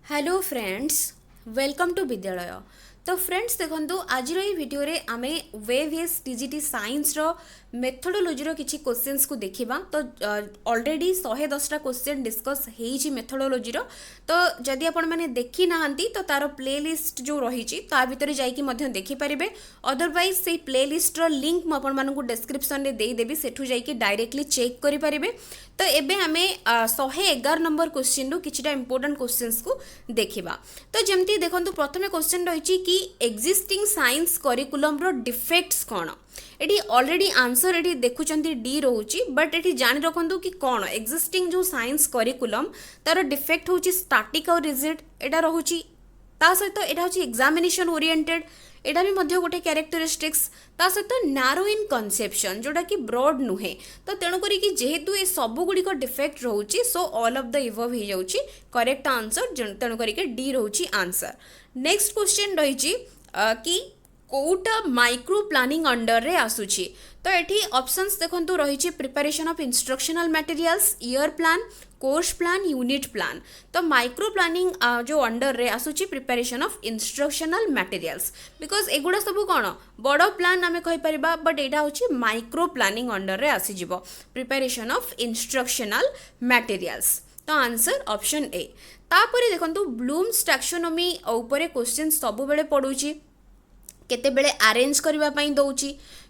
Hello friends, welcome to विद्यालय। तो friends देखो आज भिडियो रे आमे वेवीएस टीजीटी साइंस रो मेथोडोलॉजी रो किछि क्वेश्चंस को देखिबा। तो ऑलरेडी 110टा क्वेश्चन डिस्कस हेइछि मेथोडोलॉजी रो। तो जदि आपण माने देखि नाहंती तो तारो प्लेलिस्ट जो रहिछि ता भितरे जाई कि मध्य देखि परिबे। अदरवाइज से प्लेलिस्ट रो लिंक म आपण मानकु डिस्क्रिप्शन रे देई देबी, सेठु जाई कि डायरेक्टली चेक करि परिबे। तो एबे आमे 111 नंबर क्वेश्चन रो किछिटा इंपोर्टेंट क्वेश्चंस को देखिबा। तो जेमती देखंतु प्रथमे क्वेश्चन रहिछि कि एक्जिस्टिंग साइंस करिकुलम रो डिफेक्ट्स कोन। एटी ऑलरेडी आंसर एटी देखुचंती डी रहउची, बट एटी जानि रखंतु कि कोन एक्जिस्टिंग जो साइंस करिकुलम तार डिफेक्ट होची स्टैटिक और रिजिड एटा रहउची। ता सहित एटा होची एग्जामिनेशन ओरिएंटेड, एटा भी मध्य गोटे कैरेक्टरिस्टिक्स। ता सहित नारो इन कन्सेप्शन जोटा कि ब्रॉड नुहे। तो तेणु करी कि जेहेतु ए सब गुड़िक डिफेक्ट रहउची, so all of the above हो जाउची करेक्ट आंसर। तेणु करी कि डी रहउची आंसर। नेक्स्ट क्वेश्चन रहिची कि कोटा माइक्रो प्लानिंग अंडर रे आसुची। तो एठी ऑप्शंस देखंतु रहिची preparation of instructional materials, year plan, course plan, unit plan. तो माइक्रो प्लानिंग जो अंडर रे आसुची preparation of instructional materials, because एगुड़ा सब कौन बड़ प्लान आमे कहि परिबा, बट एटा होची माइक्रो प्लानिंग अंडर रे आसी जिवो प्रिपरेशन ऑफ इंस्ट्रक्शनल मटेरियल्स। तो आंसर ऑप्शन ए। तापरे देखंतु ब्लूम्स टैक्सोनॉमी ऊपर क्वेश्चन सब बेले पडुची, केते बेले अरेंज करबा पई दउची,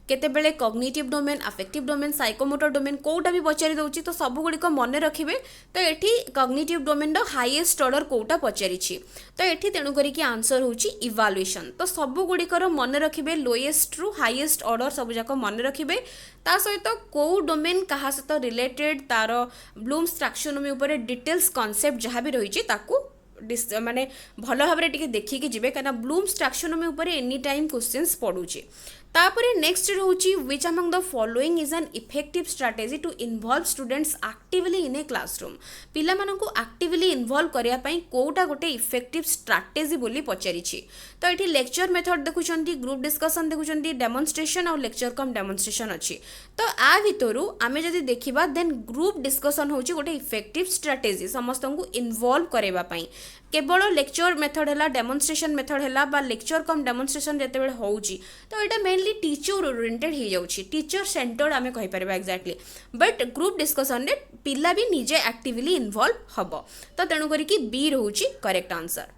केते बेले cognitive domain, affective domain, psychomotor domain कोटा भी पचारि दउची। तो सब गुडी को मन रखिबे। तो एठी कॉग्निटिव डोमेन रो हाईएस्ट ऑर्डर कोटा पचारिछि। तो एठी तेणु करी कि आंसर होची इवैल्यूएशन। तो सब गुडी को मन रखिबे, लोएस्ट रु हाईएस्ट ऑर्डर सब जाक मन रखिबे। ता सहित को डोमेन कहा सहित रिलेटेड तार ब्लूम्स टैक्सोनॉमी ऊपर डिटेल्स कांसेप्ट जहाँ भी रही ताकू माने भल भाव टे देखिकी जी, कहीं ब्लूम्स टैक्सोनॉमी ऊपर एनी टाइम क्वेश्चंस पड़ुची। तापरे नेक्स्ट रोची which among the following is an effective strategy to involve students actively in a classroom. पिला मानकु एक्टिवली इन्वॉल्व करिया पई कोटा गोटे इफेक्टिव स्ट्रैटेजी बोली पचारिछि। तो एठी लेक्चर मेथड देखुचंती, ग्रुप डिस्कशन देखुचंती, डेमोन्स्ट्रेशन और लेक्चर कम डेमोन्स्ट्रेशन अछि। तो आ भितरु आमे जदि देखिबा देन ग्रुप डिस्कशन होची गोटे इफेक्टिव स्ट्रैटेजी समस्तंकु इन्वॉल्व करेबा पई। केवल लेक्चर मेथड है, डेमोन्स्ट्रेशन मेथड है, बा लेक्चर कम डेमोन्स्ट्रेशन जते बेले होउची तो एटा मेनली टीचर ओरिएंटेड हो जाउची, टीचर सेंटर्ड आमे कहि परबा एक्जेक्टली। बट ग्रुप डिस्कशन रे पिला भी निजे एक्टिवली इन्वॉल्व हबो। तो तेणु करी कि बी रहउची करेक्ट आंसर।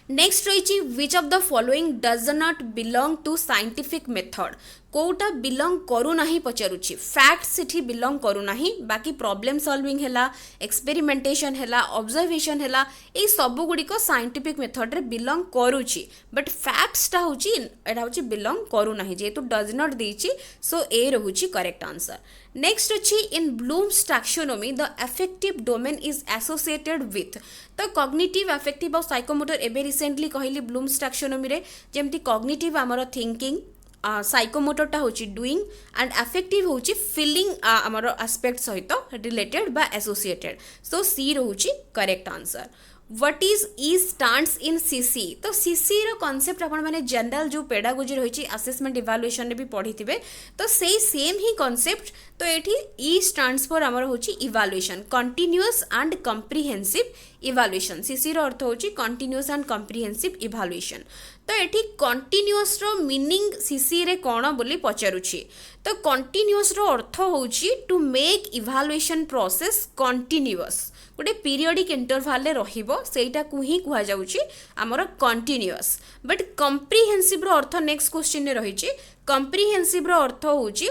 नेक्स्ट रही which of the following does not belong to scientific method. कोटा बिलोंग करू नाही पचारुची, फैक्ट्स सेठी बिलोंग करू नाही, बाकी प्रॉब्लम सॉल्विंग हैला, एक्सपेरिमेंटेशन हैला, ऑब्जर्वेशन हैला, ए सब गुडी को साइंटिफिक मेथड रे बिलोंग करूची। बट फैक्ट्स टा होची एटा होची बिलोंग करू नाही, जेतु डज नॉट देची, सो ए रहूची करेक्ट आंसर। नेक्स्ट अछि in Bloom's taxonomy the affective domain is associated with. तो कॉग्निटिव, अफेक्टिव और साइकोमोटर एबे रिसेंटली कहली ब्लूम्स टैक्सोनॉमी रे, जेमती कॉग्निटिव आमर थिंकिंग, साइकोमोटरटा होची डूइंग एंड अफेक्टिव होची फीलिंग आमर एस्पेक्ट सहित रिलेटेड बा एसोसिएटेड। सो सी रहूची correct answer. What is E stands in CC. तो सीसी रो कांसेप्ट आपण माने जनरल जो पेडागोजी रही असेसमेंट इवैल्यूएशन रे भी पढ़ी थिबे। तो सेही सेम ही कांसेप्ट। तो एठी ई स्टैंड्स फॉर हमर होची evaluation, continuous and comprehensive evaluation. CC रो अर्थ होची कंटीन्यूअस एंड कॉम्प्रिहेंसिव इवैल्यूएशन। तो एठी कंटीन्यूअस रो मीनिंग सीसी रे कोन बोली पचारुची। तो कंटीन्यूअस रो अर्थ होची to make evaluation process continuous, गोटे पीरियडिक इंटरवल रे रहिबो, सेटा को ही कुहा जाउची हमर कंटीन्यूअस। बट कॉम्प्रिहेंसिव रो अर्थ नेक्स्ट क्वेश्चन रे रहिची। कॉम्प्रिहेंसिव रो अर्थ होची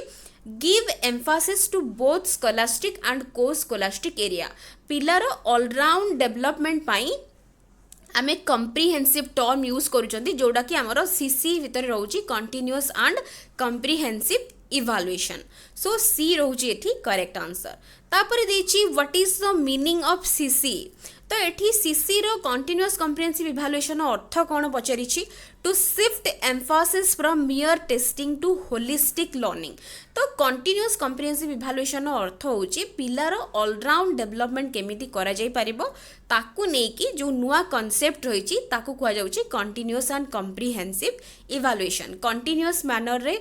give emphasis to both scholastic and co scholastic area. पिलार ऑलराउंड डेवलपमेंट पाई आमे कॉम्प्रिहेंसिव टर्म यूज करूचंती, जोडा कि हमर सीसी भीतर रहउची continuous and comprehensive evaluation. So C रहउची एठी करेक्ट आंसर। तापरे देची what is the meaning of CC. तो एठी सीसी रो कंटीन्यूअस कॉम्प्रिहेंसिव इवैल्यूएशन अर्थ कोन पचारिछि to shift emphasis from mere testing to holistic learning. तो कंटीन्यूअस कॉम्प्रिहेंसिव इवैल्यूएशन अर्थ होची पिलार ऑलराउंड डेवलपमेंट केमिति करा जाई परिबो, ताकू नेकी जो नुआ कांसेप्ट रहिछि ताकू कुआ जाउछि continuous and comprehensive evaluation. Continuous manner रे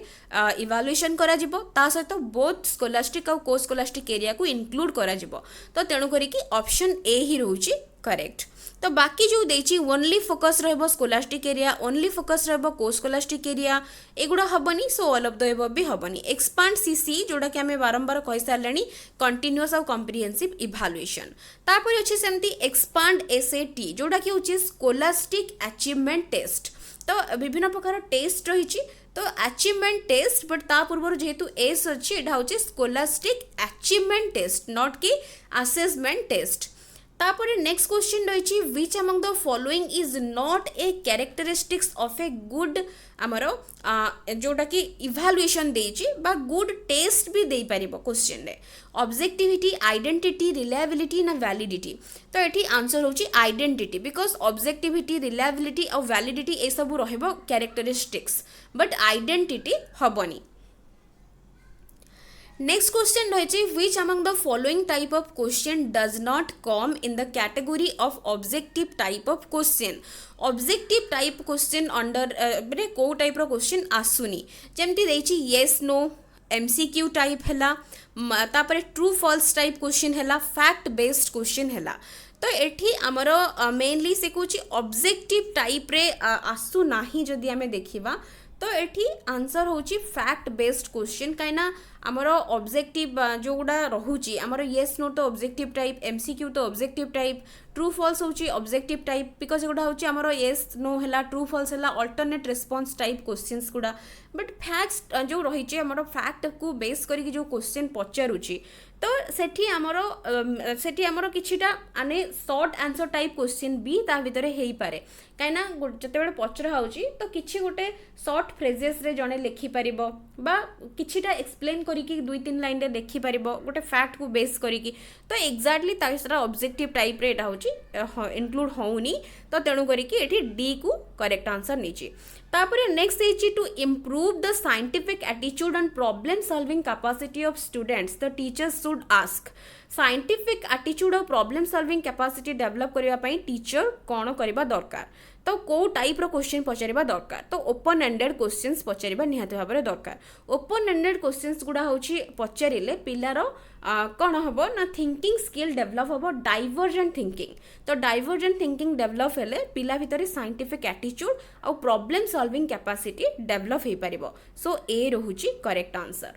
इवैल्यूएशन करा जिवो, ता सहित बोथ स्कोलास्टिक और को स्कोलास्टिक एरिया को इंक्लूड करा जिवो। तो तेणु करी कि ऑप्शन ए ही रहउछि करेक्ट। तो बाकी जो देछि ओनली फोकस रहबो स्कोलास्टिक एरिया, ओनली फोकस रहबो को स्कोलास्टिक एरिया, एगुड़ा हबनी। So all of the above भी हबनी। एक्सपांड सीसी जोड़ा कि हमें बारंबार कहि सारलेनी कंटीन्यूअस और कॉम्प्रिहेंसिव इवैल्यूएशन। तापर अछि सेमती एक्सपांड एसएटी जोड़ा कि होछि स्कोलास्टिक अचीवमेंट टेस्ट। तो विभिन्न प्रकार टेस्ट रही। तो अचीवमेंट टेस्ट बट ता पूर्व जेहेतु एस अच्छी एटा होछि स्कोलास्टिक अचीवमेंट टेस्ट नॉट कि असेसमेंट टेस्ट। तापर नेक्स्ट क्वेश्चन रही which among the following is not a characteristics of a good आमर जोटा कि इवैल्यूएशन देछि बा गुड टेस्ट भी दे पारिबो क्वेश्चन रे। ऑब्जेक्टिविटी, आइडेंटिटी, रिलायबिलिटी ना वैलिडिटी। तो एठी आंसर होछि आइडेंटिटी बिकॉज ऑब्जेक्टिविटी, रिलायबिलिटी और वैलिडिटी ए सब रहबो कैरेक्टरिस्टिक्स बट आइडेंटिटी हबनी। नेक्स्ट क्वेश्चन रही which among the following type of question does not come in the category of objective type of question. Objective type question under माने को type रो question आसुनी जेमती देछि yes no, MCQ type हैला, तापर true false type question हैला, fact based question हैला। तो एठी आमर मेनली से कुछ ऑब्जेक्टिव टाइप रे आसु नाही जदि हमें देखिबा। तो एठी आंसर होची फैक्ट बेस्ड क्वेश्चन कहीं आमर ऑब्जेक्टिव जो गुड़ा रोचे आमर येस नो तो ऑब्जेक्टिव टाइप, एमसीक्यू तो ऑब्जेक्टिव टाइप, ट्रू फॉल्स होची ऑब्जेक्टिव टाइप बिकॉज एगुड़ा होची आमर येस नो हैला, ट्रू फॉल्स हैला अल्टरनेट रिस्पांस टाइप क्वेश्चंस गुड़ा। बट फैक्ट्स जो रही आमर फैक्ट को बेस करके जो क्वेश्चन पचारुची तो सेठी आमर किछिटा आने शॉर्ट आंसर टाइप क्वेश्चन भी ता भितरे हेई पारे कहीं जिते पचरा होची तो किछि गोटे शॉर्ट फ्रेजेस रे जने लिखि परिबो बा किछिटा एक्सप्लेन करिकि 2-3 लाइन रे लिखि परिबो गोटे फैक्ट को बेस करिकि। तो एक्जाक्टली तारा ऑब्जेक्टिव टाइप रे एटा होची इंक्लूड होउनी। तो तेणु करिकि एठी डी को करेक्ट आंसर नीची। तापर नेक्स्ट है to improve the scientific attitude and problem solving capacity of students the teachers should ask. Scientific attitude और प्रॉब्लम सॉल्विंग कैपेसिटी डेवलप करबा पई टीचर कोन करबा दरकार। तो को टाइप रो क्वेश्चन पचारिबा दरकार। तो ओपन एंडेड क्वेश्चंस पचारिबा निहाती भाबरे दरकार। ओपन एंडेड क्वेश्चंस गुडा होची पचारिले पिलार कौन हम ना थिंकिंग स्किल डेवलप हम डाइवर्जेंट थिंकिंग। तो डाइवर्जेंट थिंकिंग डेवलप हेले पिला भितर साइंटिफिक एटीट्यूड और प्रॉब्लम सॉल्विंग कैपेसिटी डेवलप हो पारिबो। सो ए रहुची करेक्ट आंसर।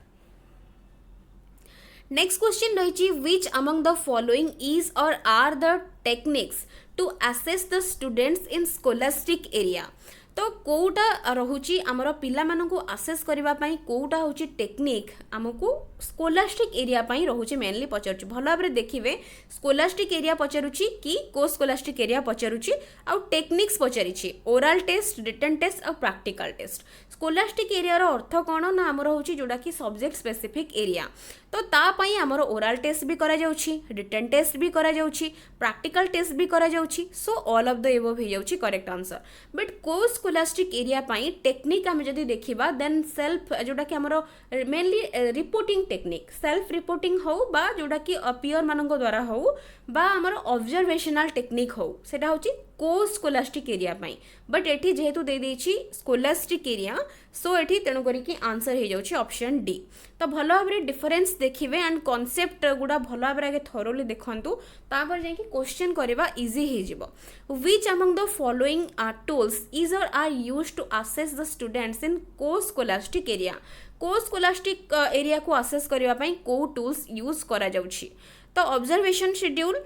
नेक्स्ट क्वेश्चन रही which among the following is or are the techniques to assess the students in scholastic area. तो कोटा रहुची आमर पिला मानकु असेस करबा पई कोटा होची टेक्निक आमको स्कोलास्टिक एरिया पई रहुची मेनली पचारुची। भल भाबरे देखिबे स्कोलास्टिक एरिया पचारुची कि को स्कोलास्टिक एरिया पचारुची आ टेक्निक्स पचारिची ओरल टेस्ट, रिटन टेस्ट और प्रैक्टिकल टेस्ट। स्कोलास्टिक एरिया रो अर्थ कोन ना आमर होची जोडा कि सब्जेक्ट स्पेसिफिक एरिया। तो ता पई आमर ओरल टेस्ट भी करा जाउची, रिटन टेस्ट भी करा जाउची, प्रैक्टिकल टेस्ट भी करा जाउची। So all of the above हो जाउची करेक्ट आंसर। बट को स्कोलास्टिक एरिया पई टेक्निक आम जदि देखिबा देन सेल्फ जोडा कि आमर mainly reporting technique self reporting हो बा जोडा कि पियर मानक द्वारा हो बा आमर ऑब्जर्वेशनल टेक्निक हो सेटा होची को स्कोलास्टिक एरिया पई। बट एठी जेहेतु दे देछि स्कोलास्टिक एरिया सो एठी तेणु करी कि आंसर हो जाउछि ऑप्शन डी। तो भल भाबरे डिफरेंस देखिबे एंड कांसेप्ट गुडा भल भाबरे आगे थोरोली देखंतु तापर जे कि क्वेश्चन करबा इजी हे जिवो। Which among the following tools is or are used to assess the students in को स्कोलास्टिक एरिया। को स्कोलास्टिक एरिया को असेस करबा पई को टूल्स यूज करा जाउछि। तो ऑब्जर्वेशन शेड्यूल,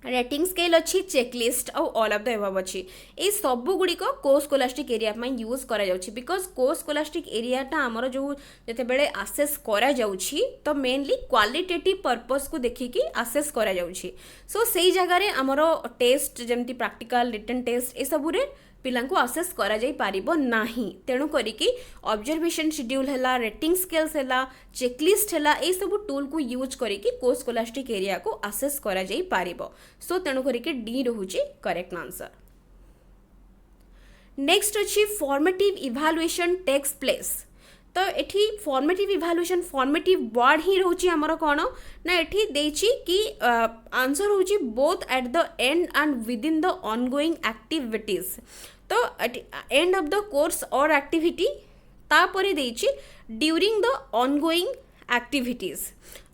रेटिंग स्केल अच्छी, चेकलिस्ट और ऑल ऑफ द एबव अच्छी। ये सब गुड़िक को स्कोलास्टिक एरिया में यूज करा जाउछि बिकॉज को स्कोलास्टिक एरियाटा आमर जो जते बेले आसेस करा जाउछि तो मेनली क्वालिटेटिव पर्पस को देखिकी आसेस करा जाउछि। सो सेई जगह रे आमर टेस्ट जेमती प्रैक्टिकल, रिटन टेस्ट ए सब रे पिलांको असेस करा जाई पारिबो नाही। तेणु करिकी ऑब्जर्वेशन शेड्यूल हैला, रेटिंग स्केल्स हैला, चेकलिस्ट हैला ए सब टूल को यूज करिकी को स्कोलास्टिक एरिया को असेस करा जाई पारिबो। सो तेणु करिकी डी रहुची करेक्ट आंसर। नेक्स्ट अछि फॉर्मेटिव इवैल्यूएशन टेक्स प्लेस। तो एठी फॉर्मेटिव इवैल्यूएशन फॉर्मेटिव वर्ड ही रहउची हमर कोन ना एठी देछि कि आंसर होची both at the end end within the ongoing activities. तो end of the course or activity तापरे देछि during the ongoing activities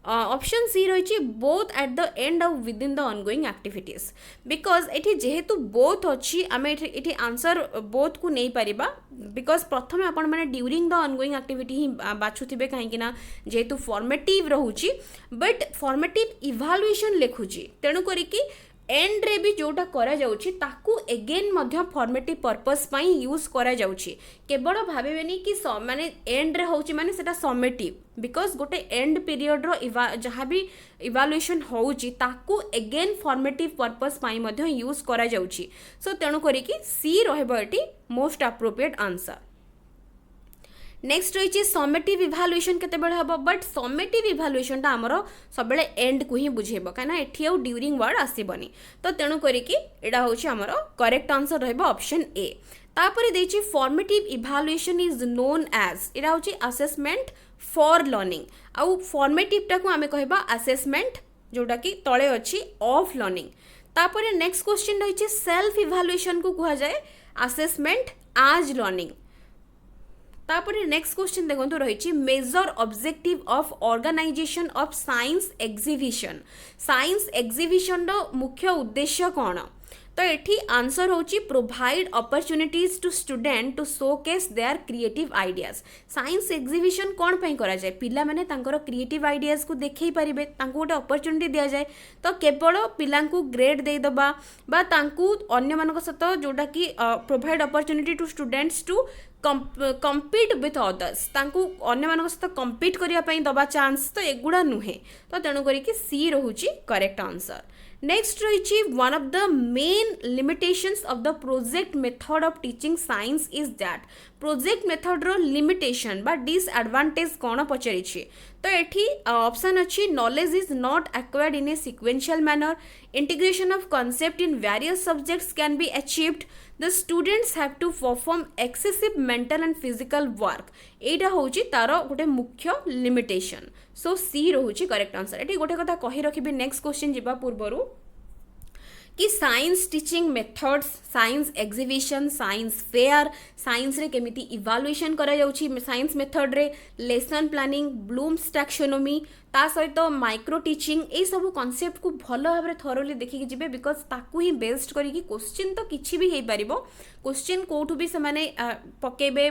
option C रही both at the end of within the ongoing activities because एटी जेहेतु both अच्छी आम ये answer both को नहीं पारिबा बिकज प्रथम आपण मैंने ड्यूरिंग द ऑनगोइंग एक्टिविटी ही बाछुथिबे कहीं ना जेहेतु फॉर्मेटिव रहूची बट फॉर्मेटिव इवालुएशन लिखुची तेणु करिकी एंड रे भी जोटा करा जाउची ताकू एगेन मध्य फॉर्मेटिव पर्पस पाई यूज करा जाउची केवल भाबेनी कि माने एंड रे होची माने सेटा समेटिव बिकॉज गोटे एंड पीरियड रो जहाँ भी इवालुएशन होउची ताकू एगेन फॉर्मेटिव पर्पस पाई मध्य यूज करा जाउची सो तेणु करिकी सी रहबो eighty most appropriate answer next रही समेटिव इभालुएशन केते हम बट समेटिव इभालुएशन आमर सब एंड को ही बुझेब कहीं एटी आउ ड्यूरिंग वर्ड आसबनी तो तेणु करिकी एटा होची आमर करेक्ट आंसर रहबो ऑप्शन ए तापर देछि formative evaluation is known as एटा होची असेसमेंट फॉर लर्निंग आउ फॉर्मेटिव टाको आमे कहबा असेसमेंट जोटा कि तळे अछि ऑफ लर्निंग तापर नेक्स्ट क्वेश्चन रही सेल्फ इभालुएशन को कहा जाए असेसमेंट आज लर्निंग तापर नेक्स्ट क्वेश्चन देखो रही major objective of organisation of science exhibition मुख्य उद्देश्य कौन तो ये आंसर होची provide opportunities to student to showcase their creative ideas science exhibition कौन पे करा जाए पिला माने तांकर क्रिएटिव आइडियाज को देखई पारिबे तांको गोटे अपॉर्चुनिटी दिया जाए तो केवल पिला को ग्रेड दे दबा बा तांको अन्य मानक सहित जोटा कि provide opportunity to students to compete with others तांको अन्य मानक सहित कम्पीट करिया पई दबा चांस तो एगुड़ा नुहे तो तेणु करिकी सी रहुची करेक्ट आंसर नेक्स्ट रही one of the main limitations of the project method of teaching science is that project method रो लिमिटेशन बा डिसएडवांटेज कौन पचारि तो ये ऑप्शन अच्छी knowledge is not acquired in a sequential manner integration of concept in various subjects can be achieved the students have to perform excessive mental and physical work एटा होची तार गोटे मुख्य लिमिटेशन सो सी रोची करेक्ट आंसर ये गोटे कथा कही रखिबे नेक्स्ट क्वेश्चन जीवा पूर्वरु कि science teaching methods science exhibition science fair science रे केमिति इवालुएशन करा जाउची साइंस मेथड रे लेसन प्लानिंग ब्लूम्स टैक्सोनॉमी ता सहित माइक्रो टीचिंग ये सब कॉन्सेप्ट को भल भाव में थरोली देखिकी जिबे बिकॉज ताकू ही बेस्ड करिकी क्वेश्चन तो किछि भी हेई परिबो क्वेश्चन कोठू भी से माने पकेबे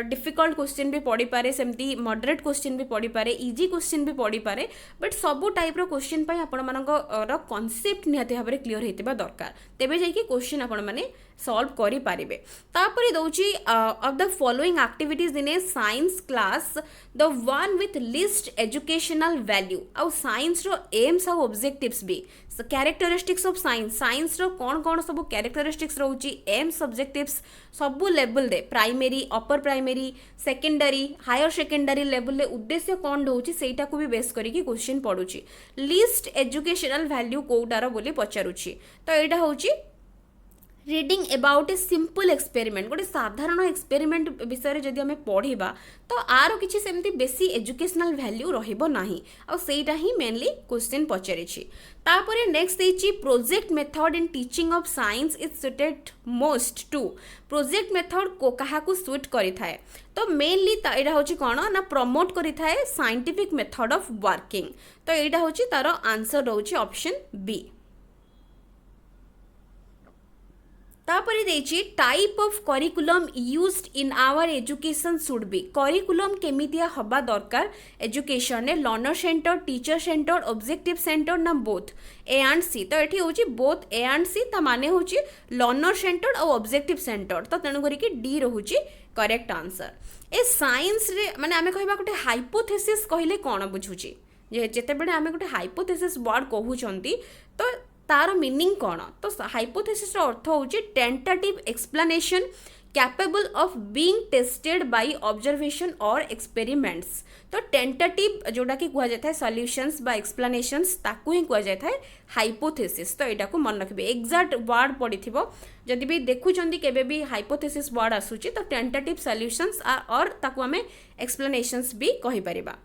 डिफिकल्ट क्वेश्चन भी पड़ी पारे सेमती मॉडरेट क्वेश्चन भी पड़ी पारे इजी क्वेश्चन भी पड़ी पारे बट सबू टाइप रो क्वेश्चन पई आपण मानकर कॉन्सेप्ट निहाती भाबरे क्लियर हेतिबा दरकार तेबे जाई कि क्वेश्चन आपण माने सॉल्व करि पारिबे तापरे दउची of the following activities in a science class the one with least educational value आउ साइंस रो एम्स आउ ऑब्जेक्टिव्स भी कैरेक्टरिस्टिक्स ऑफ साइंस रो कौन कौन सब कैरेक्टरिस्टिक्स रहउची एम्स ऑब्जेक्टिव्स सबू लेवल दे primary upper primary secondary higher secondary level ले उद्देश्य कौन रहउची सेटा को भी बेस करिकी क्वेश्चन पडुची लिस्ट एजुकेशनल वैल्यू कोटार बोली पचारुची तो एटा होउची reading about a simple experiment गोटे साधारण एक्सपेरिमेंट विषय जदि आम पढ़ा तो आर किसी सेमती बेसी एजुकेशनल वैल्यू रहिबो नाही आ सेटा ही मेनली क्वेश्चन पचारिछि तापरे नेक्स्ट देछि project method in teaching of science is suited most to project method को कहा को सुट करि थाए तो मेनली एटा होछि कोन ना प्रमोट करि थाए साइंटिफिक मेथड ऑफ वर्किंग तो एटा होछि तार आंसर रहउछि ऑप्शन बी तापरे देछि type of curriculum used in our education should be curriculum केमितिया हबा दरकार एजुकेशन ने learner center teacher center objective center ना बोथ ए एंड सी तो एठी होछि बोथ ए एंड सी ता माने होछि लर्नर सेंटर और ऑब्जेक्टिव सेंटर तो तेणु करिकी डी रहुछि करेक्ट आंसर ए साइंस रे माने आमे कहबा गोटे हाइपोथेसिस कहिले कोन बुझुछि जे जेते बेले आमे गोटे हाइपोथेसिस वर्ड कहउचंती तो तार मीनिंग कौन तो हाइपोथेसिस अर्थ होची tentative explanation capable of being tested by observation और एक्सपेरिमेंट्स तो टेंटेटिव जोटा कि कह जाए सॉल्यूशंस बा एक्सप्लेनेशंस ताकू ही कह जाए हाइपोथेसिस तो यहाँ को मन रखिए एक्जाक्ट वर्ड पड़िथिबो जदि भी देखुचंदी केबे भी हाइपोथेसिस वर्ड आसुची तो टेंटेटिव सॉल्यूशंस और ताकू हमें एक्सप्लेनेशंस भी कहि परिबा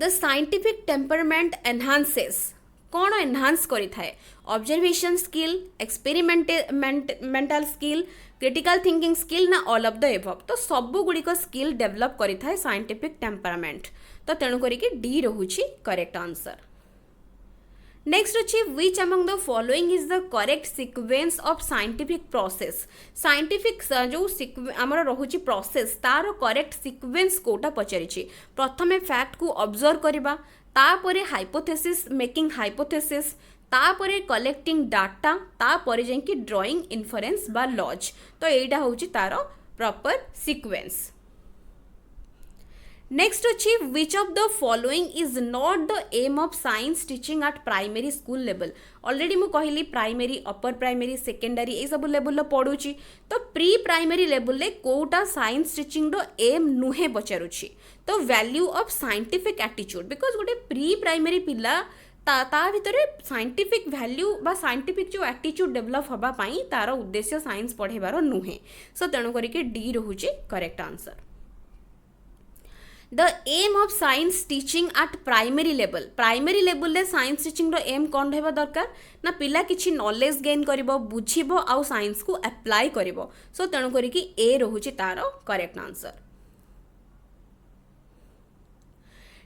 द साइंटिफिक टेम्परमेंट एनहांसेस कौन एनहांस करिथाए observation skill experimental skill critical thinking skill ना ऑल ऑफ द एबव तो सबु गुड़िक स्किल डेवलप करिथाए साइंटिफिक टेम्परामेंट तो तेणु करिके डी रहुछि करेक्ट आंसर। नेक्स्ट अच्छी which among the following is the correct sequence of scientific process scientific जो आमर रहुछि प्रोसेस तार करेक्ट सीक्वेंस कोटा पचारिछि प्रथमे फैक्ट को ऑब्जर्व करबा तापरे हाइपोथेसिस मेकिंग हाइपोथेसिस तापरे कलेक्टिंग डाटा तापरे जाइंकी ड्राइंग इन्फरेंस बा लॉज तो एटा होछि तार प्रॉपर सीक्वेंस। नेक्स्ट अच्छी which of the following is not the aim of science teaching at primary school level already मु कहली प्राइमरी अपर प्राइमरी सेकेंडरी ये सब लेवल पढ़ुची तो प्री प्राइमरी लेवल ले कोटा साइंस टीचिंग रो एम नुहे पचारुची तो value of scientific attitude because गोटे pre primary पिला ता भितर साइंटिफिक वैल्यू बा साइंटिफिक जो एटीट्यूड डेवलप हबा पाई तार उद्देश्य साइंस पढ़ेबार नुहे सो तेणु करिके डी रहुची correct answer. The aim of science teaching at primary level ले साइंस टीचिंग रो एम कौन रहबा दरकार ना पिला किछि नॉलेज गेन करिवो बुझिबो आउ साइंस को अप्लाई करिवो सो तेणु करिके ए रहुची तार करेक्ट आंसर।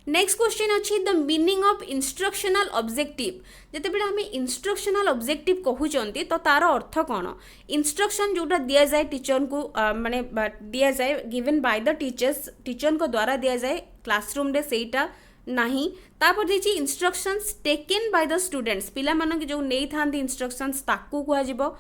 नेक्स्ट क्वेश्चन अच्छी the meaning of instructional objective जितेबाला आम इंस्ट्रक्शनल ऑब्जेक्टिव कहते तो तार अर्थ कौन इंस्ट्रक्शन जोटा दि जाए टीचर को माने दि जाए गिवन बाय द टीचर को द्वारा दि जाए क्लासरूम रे सेटा नहीं तापर देखिए instructions taken by the students पिला मान जो नहीं था इंस्ट्रक्शंस ताकू कह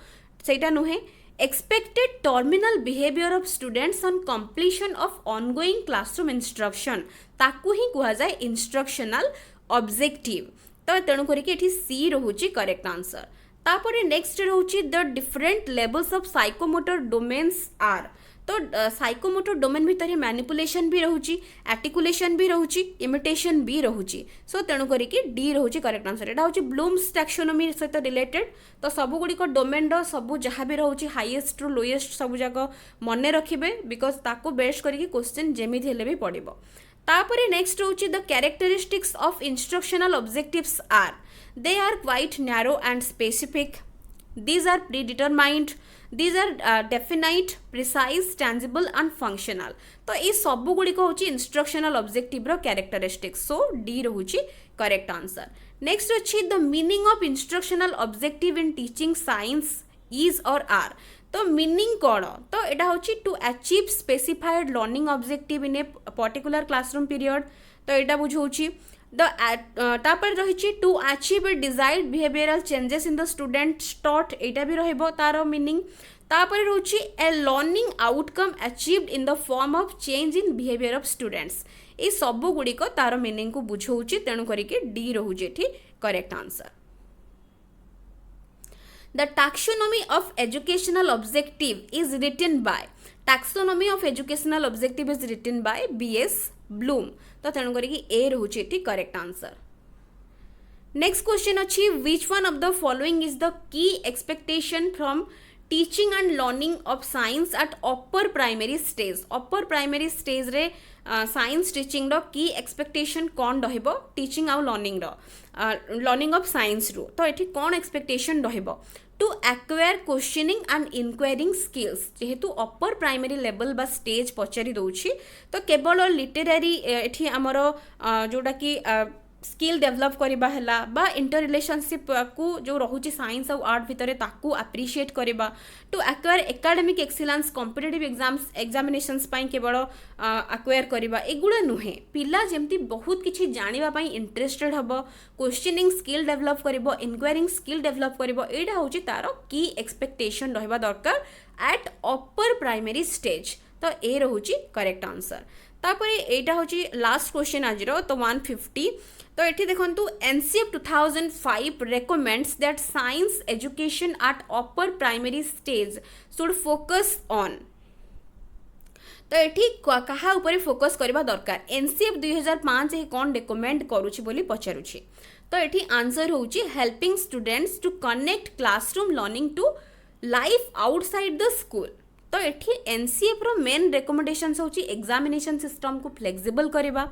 सेटा नुहे expected terminal behavior of students on completion of ongoing classroom instruction ताकू ही कह जाए इंस्ट्रक्शनल ऑब्जेक्टिव तो तेणु करिके एठी सी रहुची करेक्ट आंसर। तापर नेक्स्ट रहुची the different levels of psychomotor domains are तो साइकोमोटर डोमेन भितर मैनिपुलेशन भी रहुची आर्टिकुलेशन भी रहुची इमिटेशन भी रहुची सो तेणु करिके डी रहुची करेक्ट आंसर। एटा होची ब्लूम्स टैक्सोनॉमी सहित रिलेटेड तो सब गुड़िक डोमेन रो सब जहाँ भी रहुची हाईएस्ट रु लोएस्ट सब जाक मन रखिबे बिकॉज ताको बेस करिके क्वेश्चन जेमिति हेले भी पड़िबो। तापरे नेक्स्ट होची the characteristics of instructional objectives are they are quite narrow and specific these are predetermined these are definite precise tangible and functional तो ये सब गुड़िक हूँ इंस्ट्रक्शनल ऑब्जेक्टिव रो कैरेक्टरिस्टिक्स सो डी रहुची करेक्ट आंसर। नेक्स्ट अच्छी the meaning of instructional objective in teaching science is or are तो meaning कौन तो यहाँ हूँ to achieve specified learning objective in a particular classroom period तो यहाँ बुझाऊँ तापर रही to achieve desired behavioural changes in the student thought एटा भी रहिबो तार मीनिंग तापर रोची a learning outcome achieved in the form of change in behaviour of students ये सब गुड़िक तार मीनिंग को बुझाऊँ तेणु करिके डी रहुची एठी correct answer. The taxonomy of educational objective is written by taxonomy of educational objective is written by BS Bloom तो तेणु करिके ए रहुची एठी करेक्ट आंसर। नेक्स्ट क्वेश्चन अच्छी which one of the following is the key expectation from teaching and learning of science at upper primary stage रे science teaching रो की expectation कौन रहिबो teaching आउ लर्निंग ऑफ साइंस रो तो एठी कौन एक्सपेक्टेशन रहिबो to acquire questioning and inquiring skills जेहेतु अपर प्राइमरी लेवल बा स्टेज पचारि दउछि तो केवल लिटरेरी एठी हमर जोटा कि स्किल डेवलप करबा हला बा इंटर रिलेशनशिप को जो रहुची साइंस और आर्ट भितर ताकू अप्रिशिएट करबा to acquire academic excellence competitive examinations पाई केवल एक्वायर करबा एगुड़ा नुहे पिला जेमती बहुत किछि जानिबा पाई इंटरेस्टेड हबो क्वेश्चनिंग स्किल डेवलप करबो इनक्वायरिंग स्किल डेवलप करबो एटा होची तारो की एक्सपेक्टेशन रहबा दरकार एट अपर प्राइमरी स्टेज तो ए रहुची करेक्ट आंसर। तापरे एटा होची लास्ट क्वेश्चन आज तो 150 तो ये देखु NCF 2005 recommends that science education at upper primary stage should focus on तो ये क्या ऊपर फोकस करबा दरकार एनसीएफ 2005 ये कौन रेकमेंड करुछि बोली पचारुछि तो ये आंसर होची helping students to connect classroom learning to life outside the school तो ये एनसीएफ रो मेन रेकमेंडेशंस होची एग्जामिनेशन सिस्टम को फ्लेक्सिबल करबा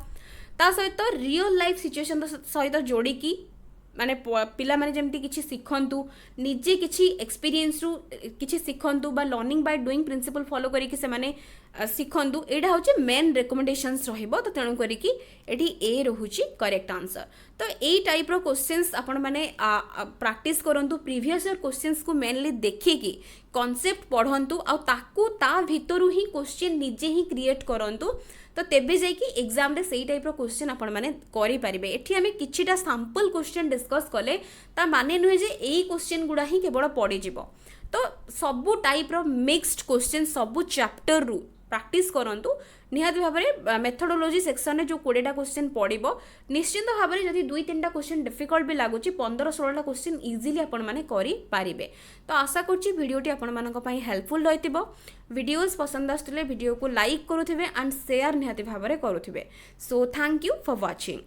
ता सहित रियल लाइफ सिचुएशन सहित जोड़ी की माने पिला माने जेमती किछि सिखंतु निजे किछि एक्सपीरियंस रु किछि सिखंतु बा learning by doing principle follow करी कि से माने सिखंतु एडा होछि मेन रिकमेंडेशंस रहिबो तो तेणु करी कि एठी ए रहुछि करेक्ट आंसर तो एई टाइप रो क्वेश्चंस आपण माने प्रैक्टिस करंतु प्रीवियस ईयर क्वेश्चंस को मेनली देखि कि कॉन्सेप्ट पढ़ंतु आ ताकू ता भितरु ही क्वेश्चन निजे ही क्रिएट करंतु तो तेबे जाई कि एग्जाम रे सेही टाइप रो क्वेश्चन आपण माने करि परिबे एठी हमें किछिटा सैंपल क्वेश्चन डिस्कस कले ता माने नुहे जे एई क्वेश्चन गुडा ही केवल पड़ी जिवो तो सबु टाइप रो मिक्स्ड क्वेश्चन सबु चैप्टर रु प्रैक्टिस करंतु निहाती भाव में मेथोडोलोजी सेक्शन में जो 20टा क्वेश्चन पड़ो निश्चिंत भाव में जब 2-3टा क्वेश्चन डिफिकल्ट भी लगुच 15-16टा क्वेश्चन इजिली आपण मैंने करें तो आशा करुँची भिडटी आपण हेल्पफुल रही वीडियोस पसंद आसुले वीडियो को लाइक करुवे एंड शेयर निहाती भाव में करुवे so thank you for watching.